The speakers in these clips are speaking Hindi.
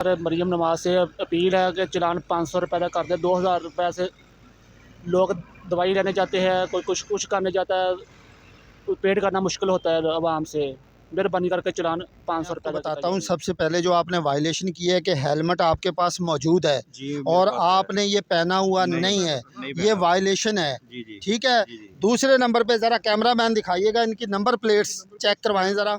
मरियम नवाज से अपील है कि चालान 500 रुपये का कर दे। 2000 रुपये से लोग दवाई लेने जाते हैं, कोई कुछ करने जाता है, कोई पेड करना मुश्किल होता है आवाम से। मेहरबानी करके चालान मैं 500 आपको रुपये का बताता किया हूँ, जाए। सबसे पहले जो आपने वायलेशन की है कि हेलमेट आपके पास मौजूद है जी, मेरे और पास है। आपने ये पहना हुआ नहीं है, नहीं ये पहना। वायलेशन है। जी, जी। ठीक है। जी, जी। दूसरे नंबर पे ज़रा कैमरामैन दिखाइएगा, इनकी नंबर प्लेट्स चेक करवाएं ज़रा।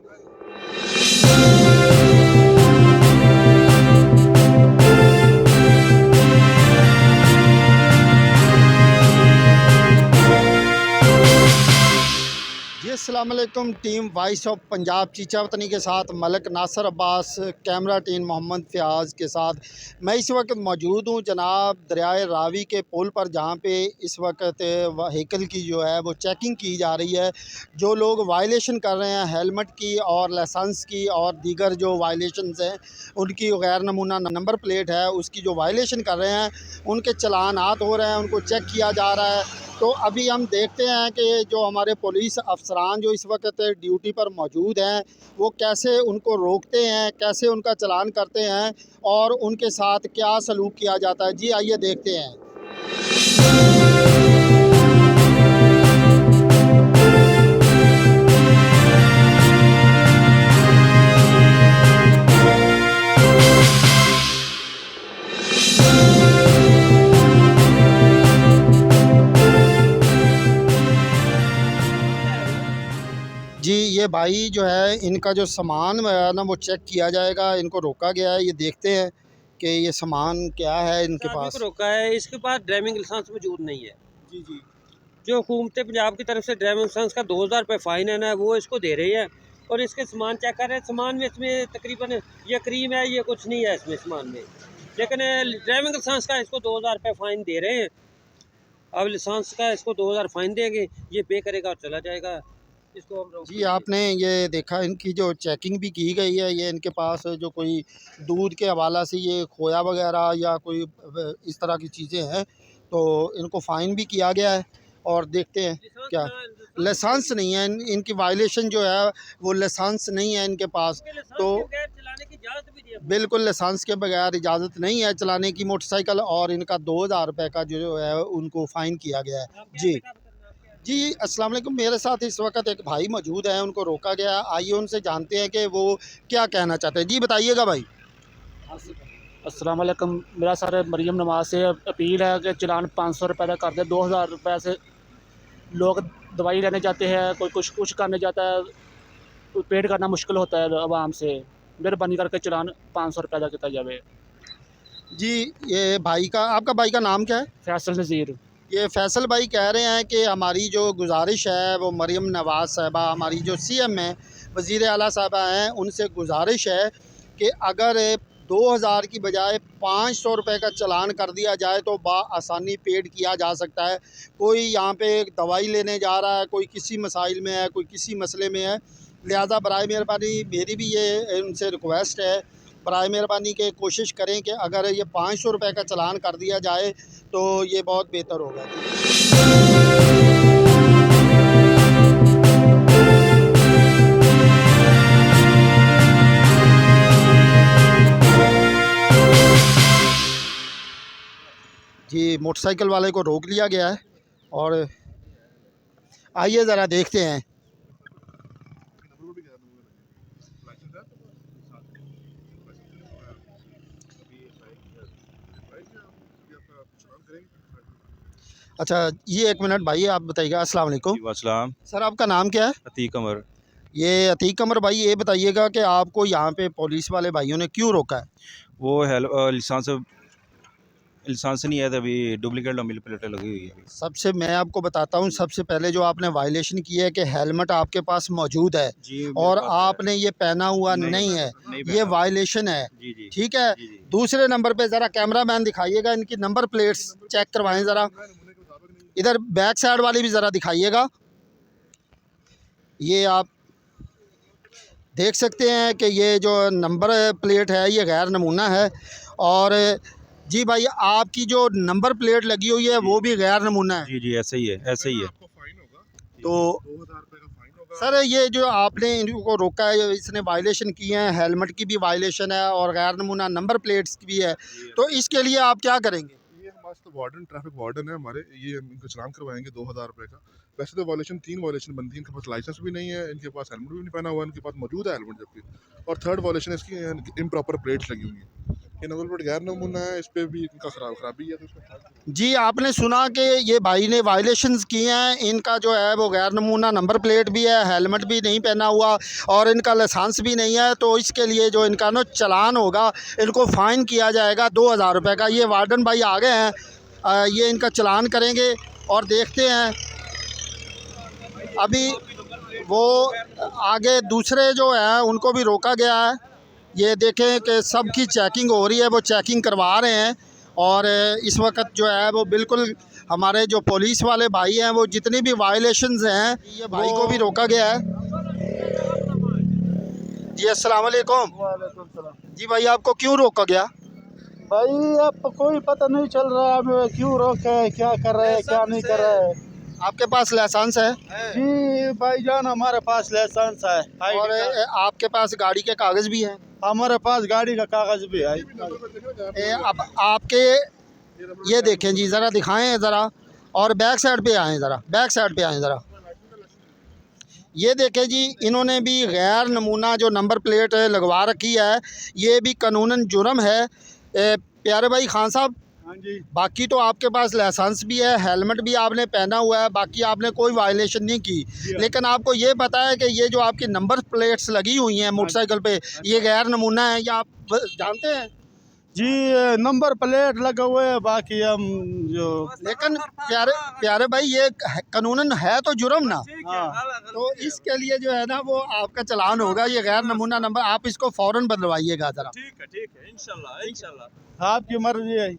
जी अस्सलाम वालेकुम। टीम वॉइस ऑफ पंजाब चीचा वतनी के साथ मलक नासर अब्बास, कैमरा टीम मोहम्मद फ़याज़ के साथ मैं इस वक्त मौजूद हूँ जनाब दरियाए रावी के पुल पर, जहाँ पे इस वक्त व्हीकल की जो है वो चेकिंग की जा रही है। जो लोग वायलेशन कर रहे हैं हेलमेट की और लाइसेंस की और दीगर जो वायलेशंस हैं उनकी, गैर नमूना नंबर प्लेट है उसकी जो वायलेशन कर रहे हैं उनके चलानात हो रहे हैं, उनको चेक किया जा रहा है। तो अभी हम देखते हैं कि जो हमारे पुलिस अफसरान जो इस वक्त ड्यूटी पर मौजूद हैं वो कैसे उनको रोकते हैं, कैसे उनका चालान करते हैं और उनके साथ क्या सलूक किया जाता है। जी आइए देखते हैं। जी ये भाई जो है इनका जो सामान है ना वो चेक किया जाएगा, इनको रोका गया है। ये देखते हैं कि ये सामान क्या है इनके ट्रैफिक पास। को रोका है, इसके पास ड्राइविंग लाइसेंस मौजूद नहीं है। जी जी। जो हुकूमत पंजाब की तरफ से ड्राइविंग लाइसेंस का 2000 रुपये फ़ाइन है ना, वो इसको दे रही है और इसके सामान चेक कर रहे हैं। सामान में इसमें तकरीबन ये क्रीम है, ये कुछ नहीं है इसमें सामान में, लेकिन ड्राइविंग लाइसेंस का इसको 2000 रुपये फ़ाइन दे रहे हैं। अब लाइसेंस का इसको 2000 फ़ाइन देंगे, ये पे करेगा और चला जाएगा। इसको हम रोक जी नहीं सकते। आपने ये देखा इनकी जो चेकिंग भी की गई है, ये इनके पास जो कोई दूध के हवाला से ये खोया वगैरह या कोई इस तरह की चीज़ें हैं तो इनको फ़ाइन भी किया गया है। और देखते हैं क्या लाइसेंस नहीं है इनकी वायलेशन जो है वो लाइसेंस नहीं है इनके पास। तो चलाने की इजाज़त भी दी है। बिल्कुल लाइसेंस के बगैर इजाज़त नहीं है चलाने की मोटरसाइकिल, और इनका 2000 रुपये का जो है उनको फ़ाइन किया गया है। जी जी अस्सलाम वालेकुम। मेरे साथ इस वक्त एक भाई मौजूद हैं, उनको रोका गया है। आइए उनसे जानते हैं कि वो क्या कहना चाहते हैं। जी बताइएगा भाई। अस्सलाम वालेकुम। मेरा सर मरियम नवाज से अपील है कि चालान 500 रुपये का कर दे। 2000 रुपये से लोग दवाई लेने जाते हैं, कोई कुछ करने जाता है, कोई पेड करना मुश्किल होता है आवाम से। मेहरबानी करके चालान 500 रुपये का किया जाए। जी ये भाई का, आपका भाई का नाम क्या है? फैसल नज़ीर। ये फैसल भाई कह रहे हैं कि हमारी जो गुजारिश है वो मरियम नवाज़ साहिबा, हमारी जो सीएम हैं, वज़ीर आला साहिबा हैं, उनसे गुजारिश है कि अगर 2000 की बजाय 500 रुपये का चालान कर दिया जाए तो आसानी पेड किया जा सकता है। कोई यहाँ पे दवाई लेने जा रहा है, कोई किसी मसाइल में है, कोई किसी मसले में है। लिहाजा बराए मेहरबानी मेरी भी ये उनसे रिक्वेस्ट है, बराए मेहरबानी के कोशिश करें कि अगर ये 500 रुपये का चालान कर दिया जाए तो ये बहुत बेहतर होगा। जी मोटरसाइकिल वाले को रोक लिया गया है और आइए ज़रा देखते हैं। अच्छा ये एक मिनट भाई, आप बताइएगा। अस्सलाम वालेकुम। वालेकुम सर आपका नाम क्या है? अतीक अमर। ये अतीक कमर भाई, ये बताइएगा कि आपको यहाँ पे पुलिस वाले भाइयों ने क्यों रोका है? वो लाइसेंस नहीं है, तभी डुप्लीकेट नंबर प्लेटें लगी हुई है। सबसे मैं आपको बताता हूँ, सबसे पहले जो आपने वायलेशन की है कि हेलमेट आपके पास मौजूद है जी, और मेरे पास है। आपने ये पहना हुआ नहीं है, नहीं ये पहना। वायलेशन है। जी, जी। ठीक है। जी, जी। दूसरे नंबर पे ज़रा कैमरामैन दिखाइएगा, इनकी नंबर प्लेट्स चेक करवाएं ज़रा। इधर बैक साइड वाली भी ज़रा दिखाइएगा। ये आप देख सकते हैं कि ये जो नंबर प्लेट है ये गैर नमूना है। और जी भाई आपकी जो नंबर प्लेट लगी हुई है वो भी गैर नमूना है। जी, जी, ऐसे ही है, ऐसे ही है। तो सर ये जो आपने इनको रोका है, इसने वायलेशन की है, हेलमेट की भी वायलेशन है और गैर नमूना नंबर प्लेट्स की भी है, तो इसके लिए आप क्या करेंगे? ये हमारे तो वार्डन ट्रैफिक वार्डन है हमारे, ये इनको चलान करवाएंगे 2000 रुपये का। वैसे तो वायलेशन 3 वायलेशन बनती है, इनके पास लाइसेंस भी नहीं है, इनके पास हेलमेट भी नहीं पहना हुआ, इनके पास मौजूद है हेलमेट जबकि, और थर्ड वायलेशन इसकी इम्प्रॉपर प्लेट्स लगी हुई हैं। ये नंबर प्लेट गैर नमूना है, इस पर भी इनका खराबी है तो इसमें। जी आपने सुना कि ये भाई ने वायलेशंस किए हैं, इनका जो है वो गैर नमूना नंबर प्लेट भी है, हेलमेट भी नहीं पहना हुआ और इनका लाइसेंस भी नहीं है, तो इसके लिए जो इनका ना चालान होगा, इनको फ़ाइन किया जाएगा 2000 रुपये का। ये वार्डन भाई आ गए हैं, ये इनका चालान करेंगे और देखते हैं अभी वो आगे दूसरे जो हैं उनको भी रोका गया है। ये देखें कि सबकी चेकिंग हो रही है, वो चेकिंग करवा रहे हैं और इस वक्त जो है वो बिल्कुल हमारे जो पुलिस वाले भाई हैं वो जितनी भी वायलेशंस हैं, ये भाई को भी रोका गया है। जी अस्सलाम वालेकुम। वालेकुम सलाम। जी भाई आपको क्यों रोका गया? भाई अब कोई पता नहीं चल रहा है क्यों रोके है, क्या कर रहे हैं क्या नहीं कर रहे हैं। आपके पास लाइसेंस है? जी भाईजान हमारे पास लाइसेंस है और आपके पास गाड़ी के कागज़ भी हैं? हमारे पास गाड़ी का कागज भी है। अब आपके ये देखें जी, ज़रा दिखाएं ज़रा, और बैक साइड पे आएँ ज़रा, बैक साइड पे आएँ ज़रा। ये देखें जी, इन्होंने भी गैर नमूना जो नंबर प्लेट लगवा रखी है, ये भी कानूनन जुर्म है। प्यारे भाई खान साहब, हाँ जी। बाकी तो आपके पास लाइसेंस भी है, हेलमेट भी आपने पहना हुआ है, बाकी आपने कोई वायलेशन नहीं की, लेकिन आपको ये पता है कि ये जो आपकी नंबर प्लेट्स लगी हुई हैं मोटरसाइकिल पे, ये गैर नमूना है, या आप जानते हैं? जी नंबर प्लेट लगे हुए हैं, बाकी हम जो लेकिन प्यारे भाई ये कानूनन है तो जुर्म ना, हाँ। तो इसके लिए जो है ना वो आपका चालान होगा, ये गैर नमूना नंबर, आप इसको फ़ौरन बदलवाइएगा ज़रा। ठीक है इंशाल्लाह इंशाल्लाह। आपकी मर्जी है।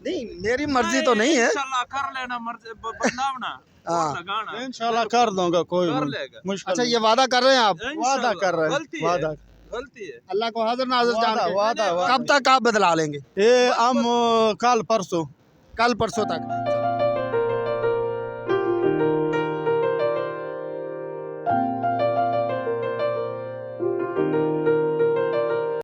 नहीं मेरी मर्जी तो नहीं है। इंशाल्लाह कर लेना, मर्जी बदलावना हाँ लगाना इंशाल्लाह कर दूंगा, कोई कर लेगा। मुश्किल अच्छा, ये वादा कर रहे हैं आप? वादा कर रहे गलती हैं, है। वादा। गलती है। अल्लाह को हाजिर नाज़िर जान के। वादा कब तक आप बदला लेंगे? ये हम कल परसों कल परसों तक।